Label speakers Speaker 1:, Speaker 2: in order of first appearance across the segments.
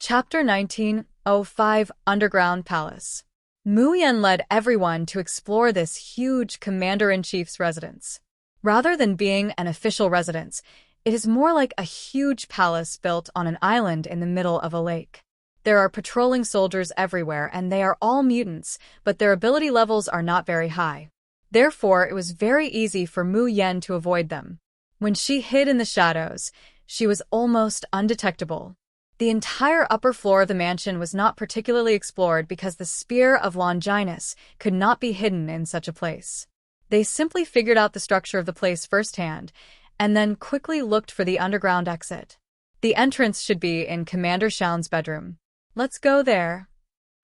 Speaker 1: Chapter 19:05 Underground Palace. Mu Yen led everyone to explore this huge commander-in-chief's residence. Rather than being an official residence, it is more like a huge palace built on an island in the middle of a lake. There are patrolling soldiers everywhere, and they are all mutants, but their ability levels are not very high. Therefore, it was very easy for Mu Yen to avoid them. When she hid in the shadows, she was almost undetectable. The entire upper floor of the mansion was not particularly explored because the Spear of Longinus could not be hidden in such a place. They simply figured out the structure of the place firsthand, and then quickly looked for the underground exit. The entrance should be in Commander Shaun's bedroom. "Let's go there,"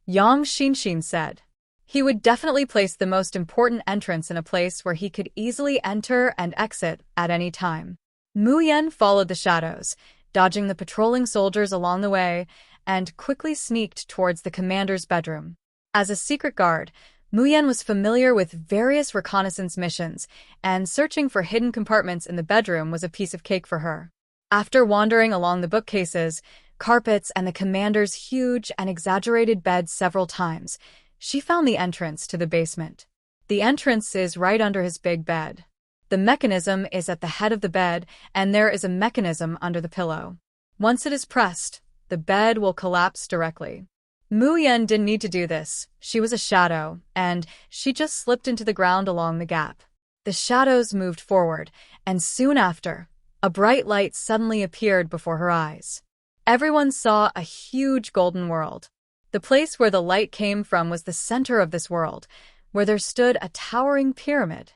Speaker 1: Yang Xinshin said. He would definitely place the most important entrance in a place where he could easily enter and exit at any time. Mu Yen followed the shadows, dodging the patrolling soldiers along the way, and quickly sneaked towards the commander's bedroom. As a secret guard, Mu Yen was familiar with various reconnaissance missions, and searching for hidden compartments in the bedroom was a piece of cake for her. After wandering along the bookcases, carpets, and the commander's huge and exaggerated bed several times, she found the entrance to the basement. The entrance is right under his big bed. The mechanism is at the head of the bed, and there is a mechanism under the pillow. Once it is pressed, the bed will collapse directly. Mu Yen didn't need to do this. She was a shadow, and she just slipped into the ground along the gap. The shadows moved forward, and soon after, a bright light suddenly appeared before her eyes. Everyone saw a huge golden world. The place where the light came from was the center of this world, where there stood a towering pyramid.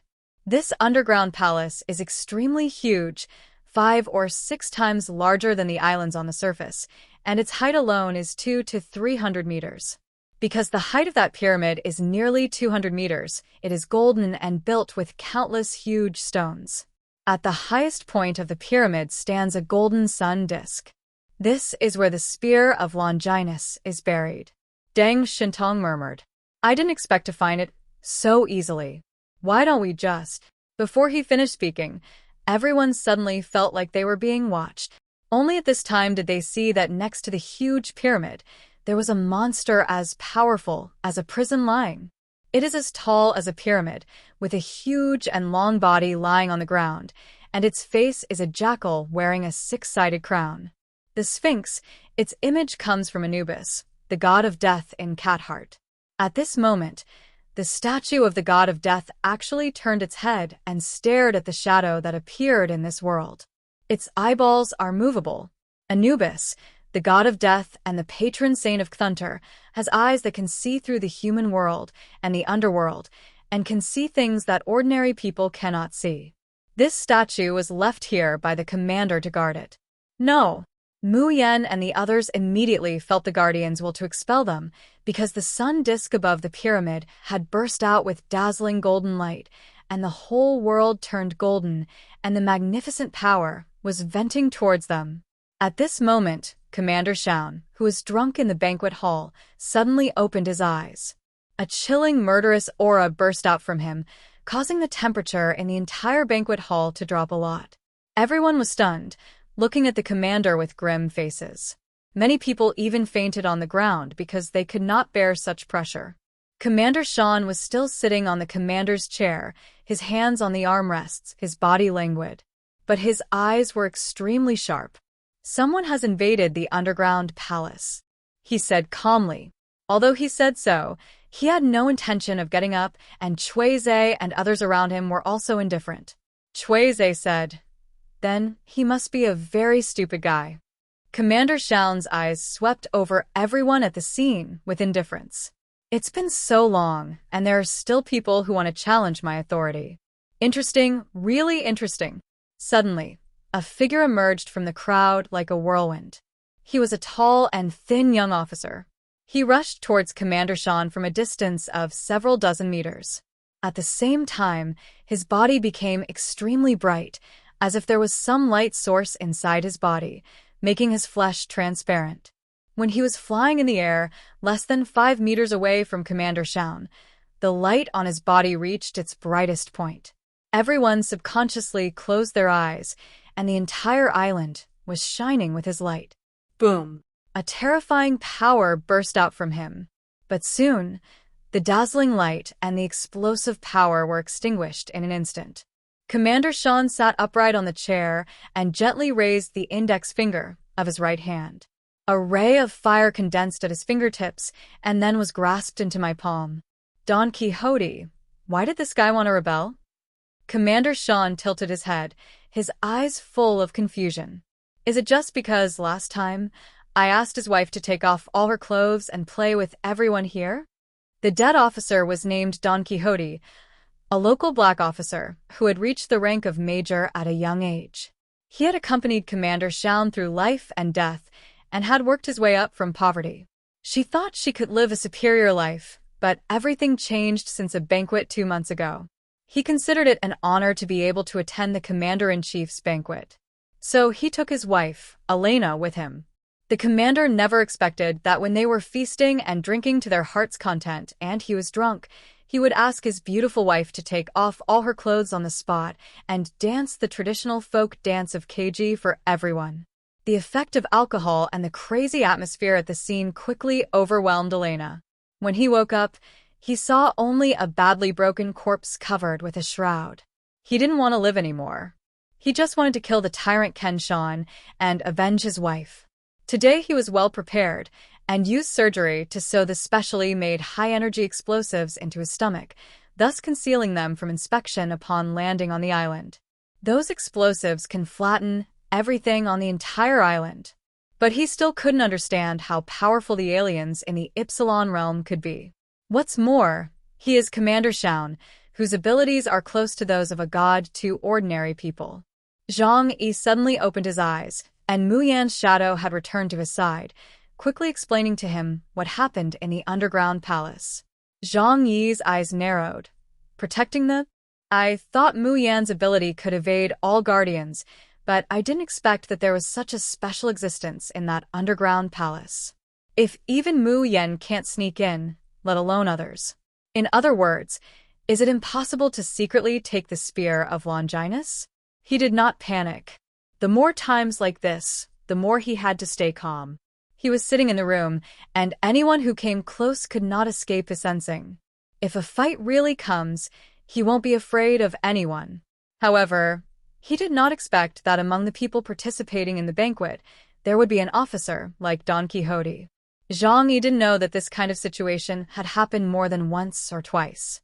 Speaker 1: This underground palace is extremely huge, 5 or 6 times larger than the islands on the surface, and its height alone is 200 to 300 meters. Because the height of that pyramid is nearly 200 meters, it is golden and built with countless huge stones. At the highest point of the pyramid stands a golden sun disk. This is where the Spear of Longinus is buried. Deng Shintong murmured. "I didn't expect to find it so easily. Why don't we just—" Before he finished speaking, everyone suddenly felt like they were being watched. Only at this time did they see that next to the huge pyramid, there was a monster as powerful as a prison lion. It is as tall as a pyramid, with a huge and long body lying on the ground, and its face is a jackal wearing a 6-sided crown. The Sphinx, its image comes from Anubis, the god of death in Cat Heart. At this moment, the statue of the god of death actually turned its head and stared at the shadow that appeared in this world. Its eyeballs are movable. Anubis, the god of death and the patron saint of Cthulhu, has eyes that can see through the human world and the underworld, and can see things that ordinary people cannot see. This statue was left here by the commander to guard it. No. Mu Yen and the others immediately felt the guardians will to expel them, because the sun disk above the pyramid had burst out with dazzling golden light, and the whole world turned golden, and the magnificent power was venting towards them. At this moment, Commander Shaun, who was drunk in the banquet hall, suddenly opened his eyes. A chilling, murderous aura burst out from him, causing the temperature in the entire banquet hall to drop a lot. Everyone was stunned, looking at the commander with grim faces. Many people even fainted on the ground because they could not bear such pressure. Commander Shaun was still sitting on the commander's chair, his hands on the armrests, his body languid. But his eyes were extremely sharp. "Someone has invaded the underground palace," he said calmly. Although he said so, he had no intention of getting up, and Chuize and others around him were also indifferent. Chuize said, "Then he must be a very stupid guy." Commander Shaun's eyes swept over everyone at the scene with indifference. "It's been so long, and there are still people who want to challenge my authority. Interesting, really interesting." Suddenly, a figure emerged from the crowd like a whirlwind. He was a tall and thin young officer. He rushed towards Commander Shaun from a distance of several dozen meters. At the same time, his body became extremely bright, as if there was some light source inside his body, making his flesh transparent. When he was flying in the air, less than 5 meters away from Commander Shaun, the light on his body reached its brightest point. Everyone subconsciously closed their eyes, and the entire island was shining with his light. Boom! A terrifying power burst out from him. But soon, the dazzling light and the explosive power were extinguished in an instant. Commander Sean sat upright on the chair and gently raised the index finger of his right hand. A ray of fire condensed at his fingertips and then was grasped into my palm. Don Quixote, why did this guy want to rebel? Commander Sean tilted his head, his eyes full of confusion. Is it just because last time I asked his wife to take off all her clothes and play with everyone here? The dead officer was named Don Quixote, a local black officer who had reached the rank of major at a young age. He had accompanied Commander Sean through life and death and had worked his way up from poverty. She thought she could live a superior life, but everything changed since a banquet 2 months ago. He considered it an honor to be able to attend the Commander-in-Chief's banquet. So he took his wife, Elena, with him. The commander never expected that when they were feasting and drinking to their heart's content and he was drunk, he would ask his beautiful wife to take off all her clothes on the spot and dance the traditional folk dance of KG for everyone. The effect of alcohol and the crazy atmosphere at the scene quickly overwhelmed Elena. When he woke up, he saw only a badly broken corpse covered with a shroud. He didn't want to live anymore. He just wanted to kill the tyrant Kenshan and avenge his wife. Today he was well prepared and used surgery to sew the specially made high-energy explosives into his stomach, thus concealing them from inspection upon landing on the island. Those explosives can flatten everything on the entire island. But he still couldn't understand how powerful the aliens in the Ypsilon realm could be. What's more, he is Commander Shaun, whose abilities are close to those of a god to ordinary people. Jang Ei suddenly opened his eyes, and Mu Yan's shadow had returned to his side, quickly explaining to him what happened in the underground palace. Jang Ei's eyes narrowed. Protecting the? I thought Mu Yan's ability could evade all guardians, but I didn't expect that there was such a special existence in that underground palace. If even Mu Yan can't sneak in, let alone others. In other words, is it impossible to secretly take the spear of Longinus? He did not panic. The more times like this, the more he had to stay calm. He was sitting in the room, and anyone who came close could not escape his sensing. If a fight really comes, he won't be afraid of anyone. However, he did not expect that among the people participating in the banquet, there would be an officer like Don Quixote. Jang Ei didn't know that this kind of situation had happened more than once or twice.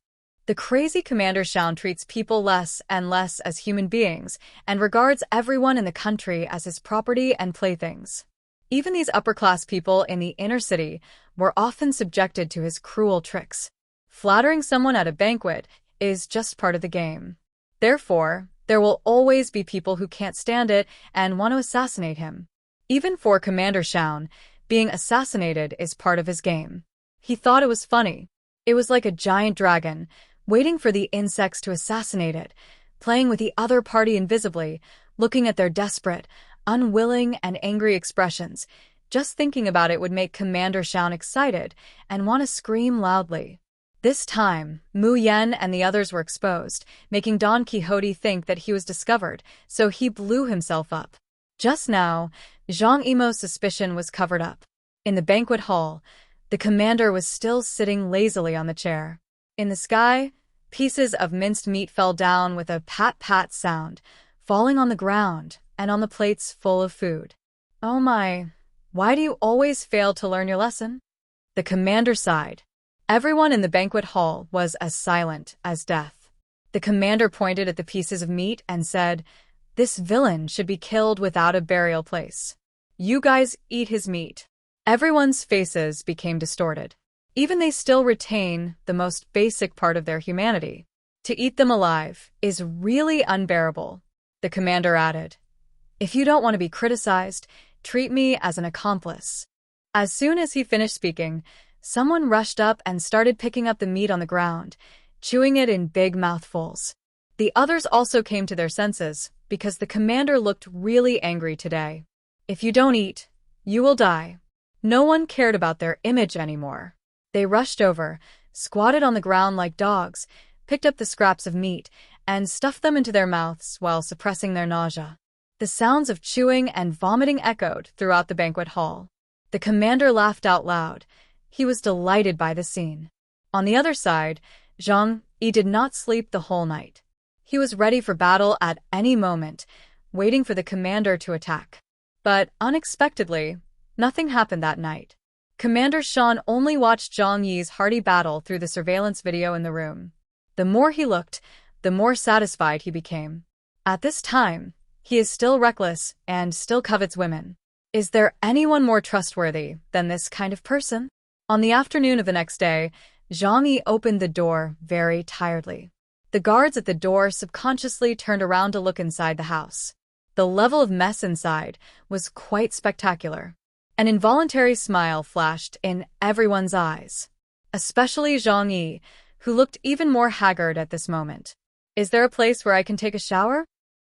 Speaker 1: The crazy Commander Shaun treats people less and less as human beings and regards everyone in the country as his property and playthings. Even these upper-class people in the inner city were often subjected to his cruel tricks. Flattering someone at a banquet is just part of the game. Therefore, there will always be people who can't stand it and want to assassinate him. Even for Commander Shaun, being assassinated is part of his game. He thought it was funny. It was like a giant dragon, waiting for the insects to assassinate it, playing with the other party invisibly, looking at their desperate, unwilling, and angry expressions. Just thinking about it would make Commander Shaun excited and want to scream loudly. This time, Mu Yan and the others were exposed, making Don Quixote think that he was discovered, so he blew himself up. Just now, Jang Ei's suspicion was covered up. In the banquet hall, the commander was still sitting lazily on the chair. In the sky, pieces of minced meat fell down with a pat-pat sound, falling on the ground and on the plates full of food. Oh my, why do you always fail to learn your lesson? The commander sighed. Everyone in the banquet hall was as silent as death. The commander pointed at the pieces of meat and said, "This villain should be killed without a burial place. You guys eat his meat." Everyone's faces became distorted. Even they still retain the most basic part of their humanity. To eat them alive is really unbearable, the commander added. If you don't want to be criticized, treat me as an accomplice. As soon as he finished speaking, someone rushed up and started picking up the meat on the ground, chewing it in big mouthfuls. The others also came to their senses, because the commander looked really angry today. If you don't eat, you will die. No one cared about their image anymore. They rushed over, squatted on the ground like dogs, picked up the scraps of meat, and stuffed them into their mouths while suppressing their nausea. The sounds of chewing and vomiting echoed throughout the banquet hall. The commander laughed out loud. He was delighted by the scene. On the other side, Jang Ei did not sleep the whole night. He was ready for battle at any moment, waiting for the commander to attack. But unexpectedly, nothing happened that night. Commander Sean only watched Jang Ei's hearty battle through the surveillance video in the room. The more he looked, the more satisfied he became. At this time, he is still reckless and still covets women. Is there anyone more trustworthy than this kind of person? On the afternoon of the next day, Jang Ei opened the door very tiredly. The guards at the door subconsciously turned around to look inside the house. The level of mess inside was quite spectacular. An involuntary smile flashed in everyone's eyes, especially Jang Ei, who looked even more haggard at this moment. Is there a place where I can take a shower?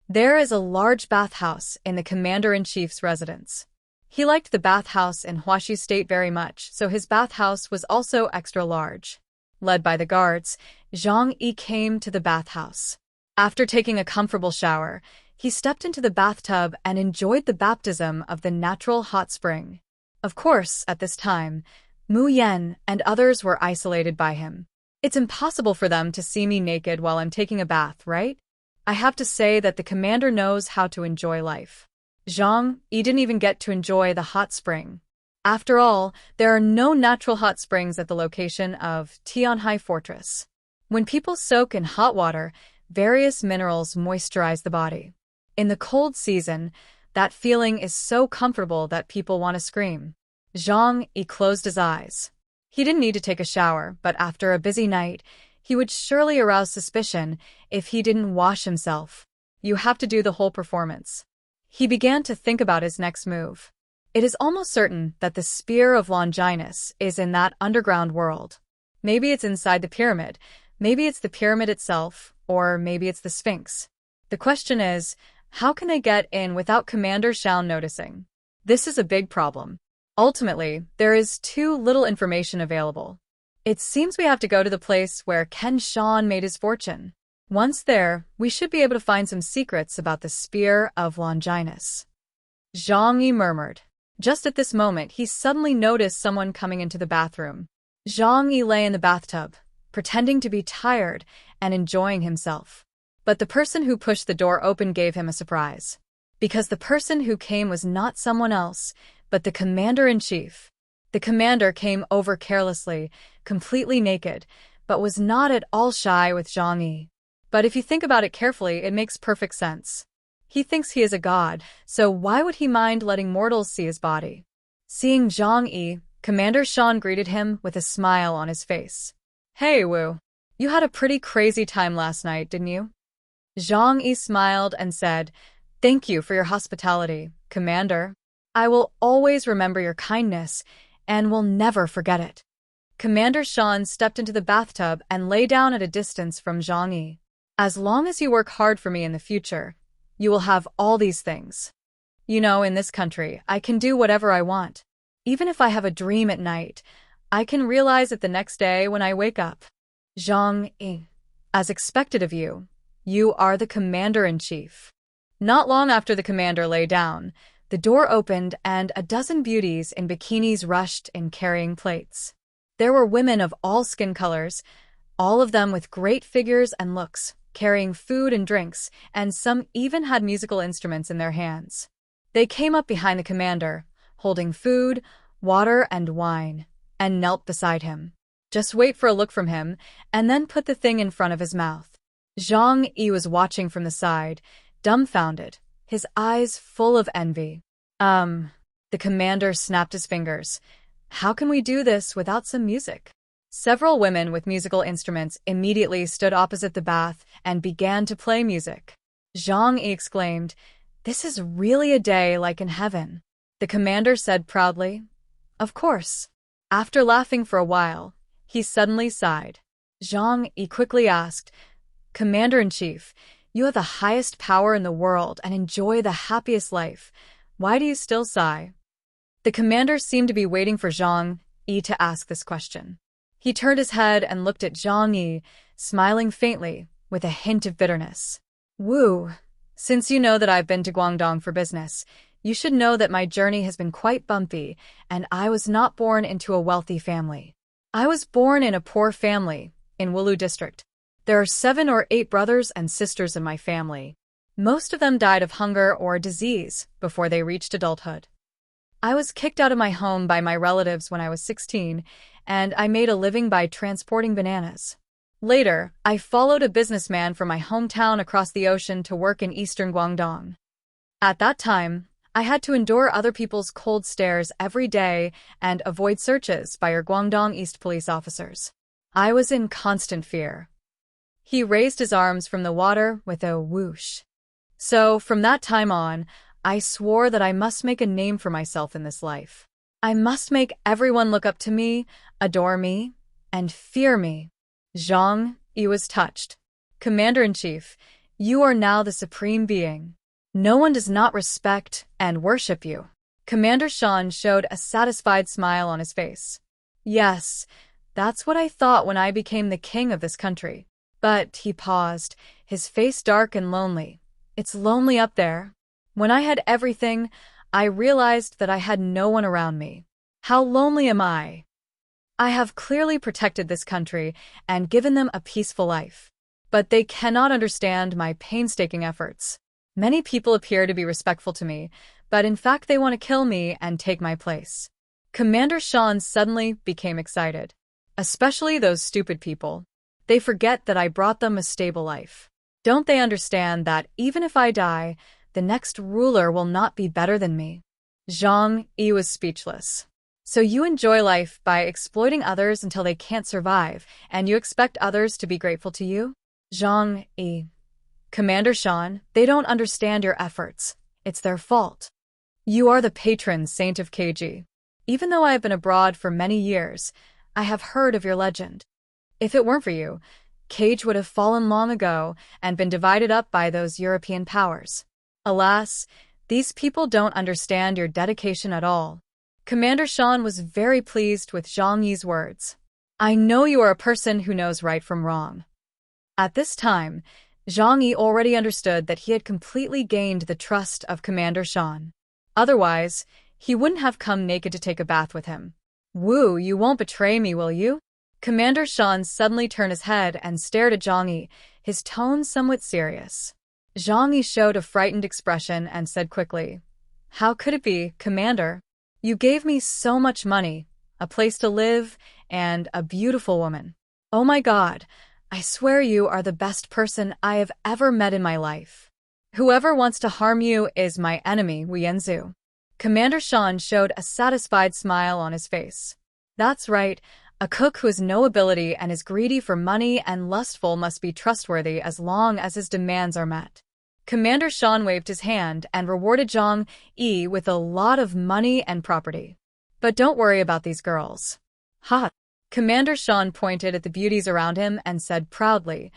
Speaker 1: There is a large bathhouse in the commander-in-chief's residence. He liked the bathhouse in Huaxi State very much, so his bathhouse was also extra large. Led by the guards, Jang Ei came to the bathhouse. After taking a comfortable shower, he stepped into the bathtub and enjoyed the baptism of the natural hot spring. Of course, at this time, Mu Yan and others were isolated by him. It's impossible for them to see me naked while I'm taking a bath, right? I have to say that the commander knows how to enjoy life. Jang Ei didn't even get to enjoy the hot spring. After all, there are no natural hot springs at the location of Tianhai Fortress. When people soak in hot water, various minerals moisturize the body. In the cold season, that feeling is so comfortable that people want to scream. Jang Ei closed his eyes. He didn't need to take a shower, but after a busy night, he would surely arouse suspicion if he didn't wash himself. You have to do the whole performance. He began to think about his next move. It is almost certain that the Spear of Longinus is in that underground world. Maybe it's inside the pyramid, maybe it's the pyramid itself, or maybe it's the Sphinx. The question is, how can I get in without Commander Shaun noticing? This is a big problem. Ultimately, there is too little information available. It seems we have to go to the place where Ken Shaun made his fortune. Once there, we should be able to find some secrets about the Spear of Longinus. Jang Ei murmured. Just at this moment, he suddenly noticed someone coming into the bathroom. Jang Ei lay in the bathtub, pretending to be tired and enjoying himself. But the person who pushed the door open gave him a surprise. Because the person who came was not someone else, but the commander-in-chief. The commander came over carelessly, completely naked, but was not at all shy with Jang Ei. But if you think about it carefully, it makes perfect sense. He thinks he is a god, so why would he mind letting mortals see his body? Seeing Jang Ei, Commander Shaun greeted him with a smile on his face. Hey, Wu. You had a pretty crazy time last night, didn't you? Jang Ei smiled and said, Thank you for your hospitality, Commander. I will always remember your kindness and will never forget it. Commander Shaun stepped into the bathtub and lay down at a distance from Jang Ei. As long as you work hard for me in the future, you will have all these things. You know, in this country, I can do whatever I want. Even if I have a dream at night, I can realize it the next day when I wake up. Jang Ei, as expected of you, you are the commander-in-chief. Not long after the commander lay down, the door opened and a dozen beauties in bikinis rushed in carrying plates. There were women of all skin colors, all of them with great figures and looks, carrying food and drinks, and some even had musical instruments in their hands. They came up behind the commander, holding food, water, and wine, and knelt beside him. Just wait for a look from him, and then put the thing in front of his mouth. Jang Ei was watching from the side, dumbfounded, his eyes full of envy. The commander snapped his fingers. How can we do this without some music? Several women with musical instruments immediately stood opposite the bath and began to play music. Jang Ei exclaimed, This is really a day like in heaven. The commander said proudly, Of course. After laughing for a while, he suddenly sighed. Jang Ei quickly asked, Commander-in-Chief, you have the highest power in the world and enjoy the happiest life. Why do you still sigh? The commander seemed to be waiting for Jang Ei to ask this question. He turned his head and looked at Jang Ei, smiling faintly, with a hint of bitterness. Wu, since you know that I've been to Guangdong for business, You should know that my journey has been quite bumpy, and I was not born into a wealthy family. I was born in a poor family, in Wulu district. There are 7 or 8 brothers and sisters in my family. Most of them died of hunger or disease before they reached adulthood. I was kicked out of my home by my relatives when I was 16, and I made a living by transporting bananas. Later, I followed a businessman from my hometown across the ocean to work in eastern Guangdong. At that time, I had to endure other people's cold stares every day and avoid searches by our Guangdong East police officers. I was in constant fear. He raised his arms from the water with a whoosh. So, from that time on, I swore that I must make a name for myself in this life. I must make everyone look up to me, adore me, and fear me. Jang Ei was touched. Commander-in-Chief, you are now the supreme being. No one does not respect and worship you. Commander Shan showed a satisfied smile on his face. Yes, that's what I thought when I became the king of this country. But he paused, his face dark and lonely. It's lonely up there. When I had everything, I realized that I had no one around me. How lonely am I? I have clearly protected this country and given them a peaceful life. But they cannot understand my painstaking efforts. Many people appear to be respectful to me, but in fact they want to kill me and take my place. Commander Shan suddenly became excited. Especially those stupid people. They forget that I brought them a stable life. Don't they understand that even if I die, the next ruler will not be better than me? Jang Ei was speechless. So you enjoy life by exploiting others until they can't survive, and you expect others to be grateful to you? Jang Ei. Commander Shan, they don't understand your efforts. It's their fault. You are the patron saint of KG. Even though I have been abroad for many years, I have heard of your legend. If it weren't for you, KG would have fallen long ago and been divided up by those European powers. Alas, these people don't understand your dedication at all. Commander Shan was very pleased with Jang Ei's words. I know you are a person who knows right from wrong. At this time, Jang Ei already understood that he had completely gained the trust of Commander Shan. Otherwise, he wouldn't have come naked to take a bath with him. Woo, you won't betray me, will you? Commander Shan suddenly turned his head and stared at Jang Ei, his tone somewhat serious. Jang Ei showed a frightened expression and said quickly, How could it be, Commander? You gave me so much money, a place to live, and a beautiful woman. Oh my God, I swear you are the best person I have ever met in my life. Whoever wants to harm you is my enemy, Wuyenzu. Commander Shan showed a satisfied smile on his face. That's right, a cook who has no ability and is greedy for money and lustful must be trustworthy as long as his demands are met. Commander Shan waved his hand and rewarded Jang Ei with a lot of money and property. But don't worry about these girls. Ha! Commander Shan pointed at the beauties around him and said proudly,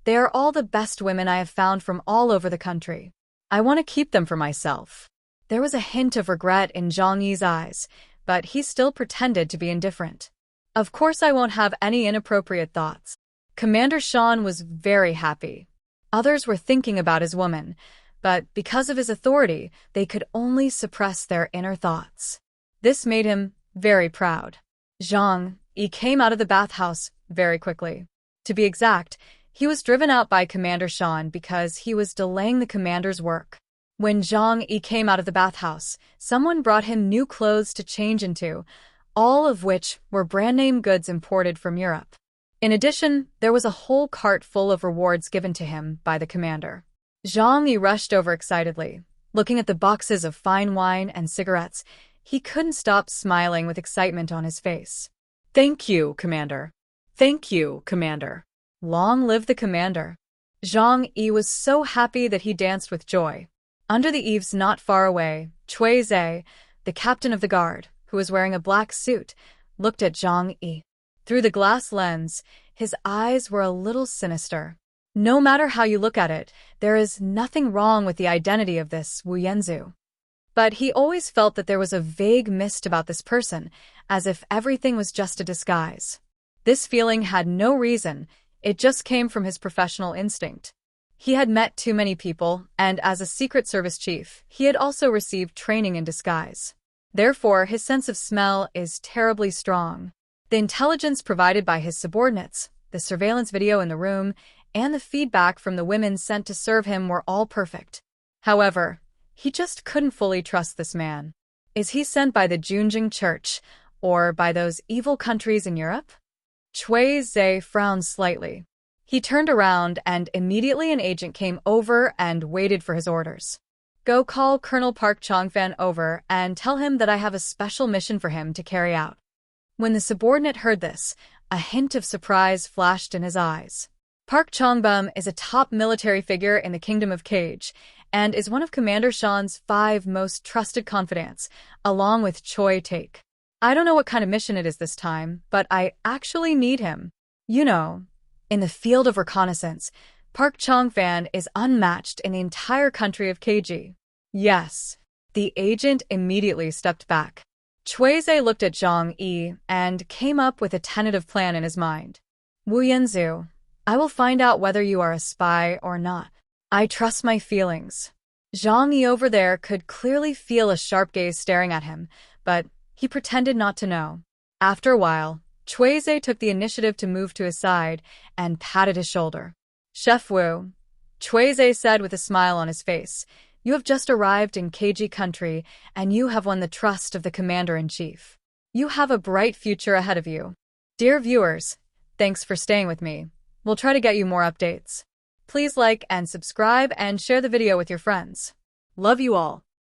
Speaker 1: They are all the best women I have found from all over the country. I want to keep them for myself. There was a hint of regret in Jang Ei's eyes, but he still pretended to be indifferent. Of course I won't have any inappropriate thoughts. Commander Shan was very happy. Others were thinking about his woman, but because of his authority, they could only suppress their inner thoughts. This made him very proud. Jang Ei came out of the bathhouse very quickly. To be exact, he was driven out by Commander Shan because he was delaying the commander's work. When Jang Ei came out of the bathhouse, someone brought him new clothes to change into, all of which were brand-name goods imported from Europe. In addition, there was a whole cart full of rewards given to him by the commander. Jang Ei rushed over excitedly. Looking at the boxes of fine wine and cigarettes, he couldn't stop smiling with excitement on his face. Thank you, Commander. Thank you, Commander. Long live the commander. Jang Ei was so happy that he danced with joy. Under the eaves not far away, Cui Zhe, the captain of the guard, who was wearing a black suit, looked at Jang Ei. Through the glass lens, his eyes were a little sinister. No matter how you look at it, there is nothing wrong with the identity of this Wuyenzu. But he always felt that there was a vague mist about this person, as if everything was just a disguise. This feeling had no reason, it just came from his professional instinct. He had met too many people, and as a Secret Service chief, he had also received training in disguise. Therefore, his sense of smell is terribly strong. The intelligence provided by his subordinates, the surveillance video in the room, and the feedback from the women sent to serve him were all perfect. However, he just couldn't fully trust this man. Is he sent by the Junjing Church, or by those evil countries in Europe? Chui Zhe frowned slightly. He turned around and immediately an agent came over and waited for his orders. Go call Colonel Park Chongfan over and tell him that I have a special mission for him to carry out. When the subordinate heard this, a hint of surprise flashed in his eyes. Park Chongbum is a top military figure in the Kingdom of Cage and is one of Commander Shan's 5 most trusted confidants, along with Choi Taek. I don't know what kind of mission it is this time, but I actually need him. You know, in the field of reconnaissance, Park Chongfan is unmatched in the entire country of KG. Yes. The agent immediately stepped back. Chui Zhe looked at Jang Ei and came up with a tentative plan in his mind. Wu Yanzu, I will find out whether you are a spy or not. I trust my feelings. Jang Ei over there could clearly feel a sharp gaze staring at him, but he pretended not to know. After a while, Chui Zhe took the initiative to move to his side and patted his shoulder. Chef Wu, Chui Zhe said with a smile on his face, you have just arrived in KG country and you have won the trust of the commander-in-chief. You have a bright future ahead of you. Dear viewers, thanks for staying with me. We'll try to get you more updates. Please like and subscribe and share the video with your friends. Love you all.